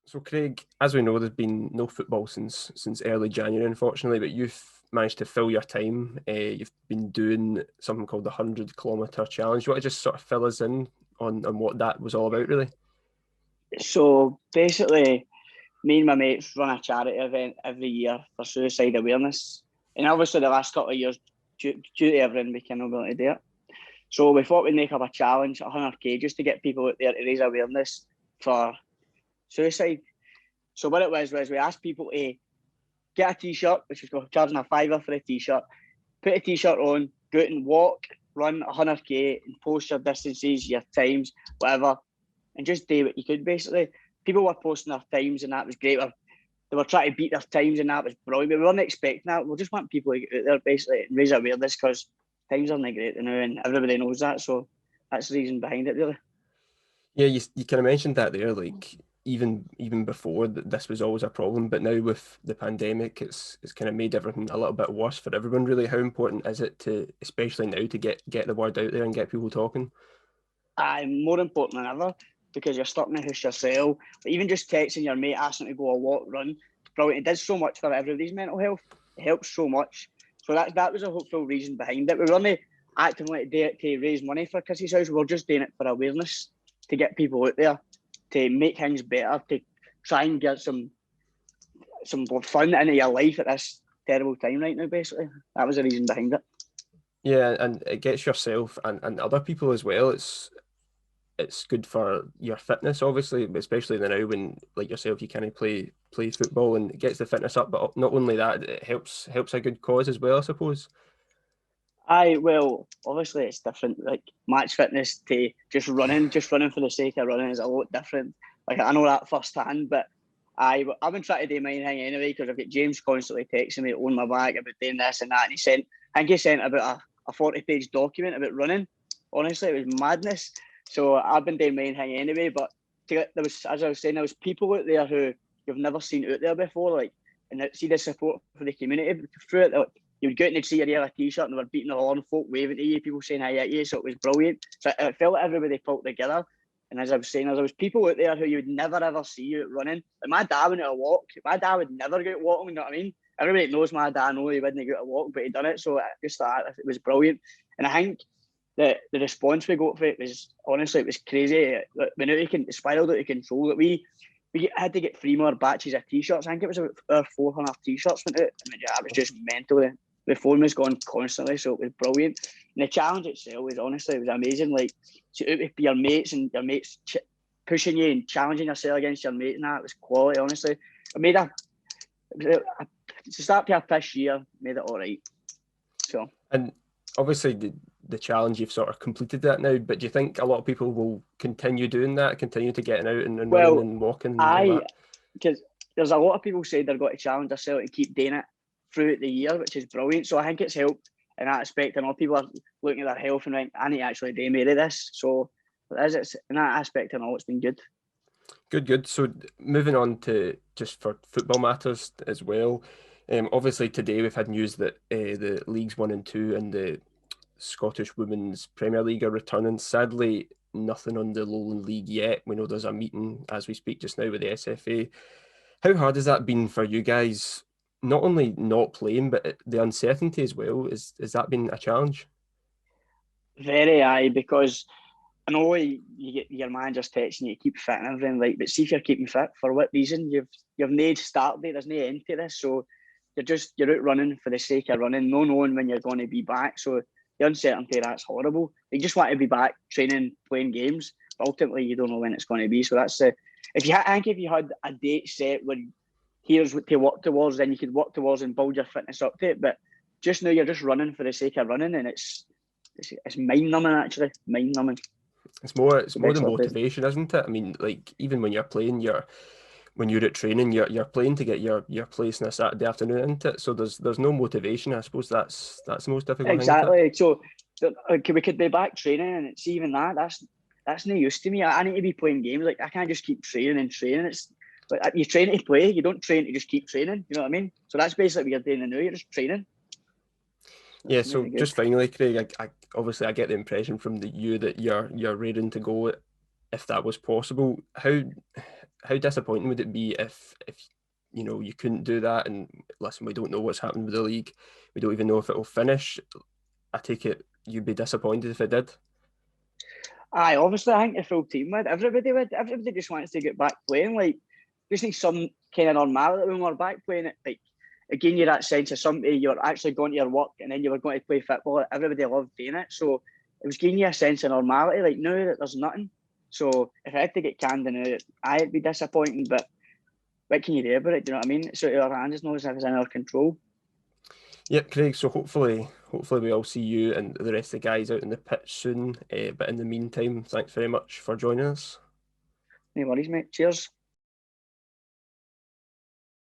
So, Craig, as we know, there's been no football since early January, unfortunately, but you've managed to fill your time. You've been doing something called the 100 kilometre challenge. You want to just sort of fill us in on what that was all about, really? So basically, me and my mates run a charity event every year for suicide awareness. And obviously, the last couple of years, due to everything, we can't able to do it. So we thought we'd make up a challenge, 100k, just to get people out there to raise awareness for suicide. So what it was we asked people to get a t-shirt, which was charging a fiver for a t-shirt, put a t-shirt on, go out and walk, run 100k, and post your distances, your times, whatever, and just do what you could, basically. People were posting their times, and that was great. They were trying to beat their times, and that was brilliant. But we weren't expecting that. We just want people to get out there, basically, and raise awareness, because times aren't great now, and everybody knows that. So that's the reason behind it, really. Yeah, you kind of mentioned that there, like even before that this was always a problem, but now with the pandemic, it's kind of made everything a little bit worse for everyone, really. How important is it to, especially now, to get the word out there and get people talking? More important than ever, because you're stuck in the house yourself. But even just texting your mate, asking to go a walk, run, it's brilliant. It does so much for everybody's mental health. It helps so much. So that was a hopeful reason behind it. We were only actively do it to raise money for Chrissy's House. We were just doing it for awareness, to get people out there, to make things better, to try and get some fun into your life at this terrible time right now, basically. That was the reason behind it. Yeah, and it gets yourself and other people as well. It's good for your fitness, obviously, especially now when, like yourself, you kind of play football, and it gets the fitness up. But not only that, it helps a good cause as well, I suppose. Well, obviously it's different. Like match fitness to just running for the sake of running is a lot different. Like I know that firsthand, but I've been trying to do mine thing anyway, because I've got James constantly texting me on my back about doing this and that, and I think he sent about a 40-page document about running. Honestly, it was madness. So I've been doing mine thing anyway, but there was, as I was saying, there was people out there who you've never seen out there before, like, and see the support for the community through it. Like, you would go out and see your yellow t-shirt, and they were beating the horn, folk waving to you, people saying hi at you. So it was brilliant. So it felt like everybody pulled together. And as I was saying, there was people out there who you would never ever see out running. Like my dad went out a walk. My dad would never go out walking, you know what I mean? Everybody knows my dad, know he wouldn't go out a walk, but he done it. So I just thought it was brilliant. And I think the response we got for it was, honestly, it was crazy. We knew it spiraled out of control. That we had to get 3 more batches of t-shirts. I think it was about 400 t-shirts went out. And it was just mental. The phone was going constantly, so it was brilliant. And the challenge itself was, honestly, it was amazing. Like, to out with your mates, and your mates pushing you and challenging yourself against your mate, and that was quality, honestly. I made to start to a fish year, made it all right. So, And obviously, the challenge, you've sort of completed that now, but do you think a lot of people will continue doing that, continue to getting out and running well, and walking and all that? because there's a lot of people say they're going to challenge themselves and keep doing it throughout the year, which is brilliant. So I think it's helped in that aspect. I know people are looking at their health and think, I need to actually do more of this. So it's in that aspect, I know it's been good. Good. So moving on to just for football matters as well. Obviously today we've had news that the Leagues One and Two and the Scottish Women's Premier League are returning. Sadly, nothing on the Lowland League yet. We know there's a meeting as we speak just now with the SFA. How hard has that been for you guys? Not only not playing, but the uncertainty as well. Has that been a challenge? Very high, because I know you get your managers texting you, keep fit and everything, like, but see if you're keeping fit, for what reason? You've no start date, there's no end to this, so you're out running for the sake of running, no knowing when you're going to be back. So the uncertainty, that's horrible. You just want to be back training, playing games, but ultimately you don't know when it's going to be. So that's I think if you had a date set where here's what to work towards, then you could work towards and build your fitness up to it. But just now you're just running for the sake of running, and it's mind numbing, actually, mind numbing. It's more the motivation, isn't it? I mean, like, even when you're playing, when you're at training, you're playing to get your place on a Saturday afternoon, isn't it? So there's no motivation. I suppose that's the most difficult thing, isn't it? Exactly. So we could be back training, and it's even that's no use to me. I need to be playing games. Like, I can't just keep training and training. It's like you train to play. You don't train to just keep training. You know what I mean? So that's basically what you're doing now. You're just training. Yeah. So just finally, Craig, I obviously I get the impression from you that you're raring to go if that was possible. how disappointing would it be if you couldn't do that? And listen, we don't know what's happened with the league. We don't even know if it will finish. I take it you'd be disappointed if it did. Aye, obviously, I think the full team would. Everybody would. Everybody just wants to get back playing. Like, just need some kind of normality when we're back playing it. Like, again, you're that sense of somebody, you're actually going to your work and then you were going to play football. Everybody loved doing it. So it was giving you a sense of normality. Like, now that there's nothing. So if I had to get canned now, I'd be disappointing. But what can you do about it? Do you know what I mean? It's out of our hands. It's not as if it's in our control. Yep, Craig. So hopefully we all see you and the rest of the guys out in the pitch soon. But in the meantime, thanks very much for joining us. No worries, mate. Cheers.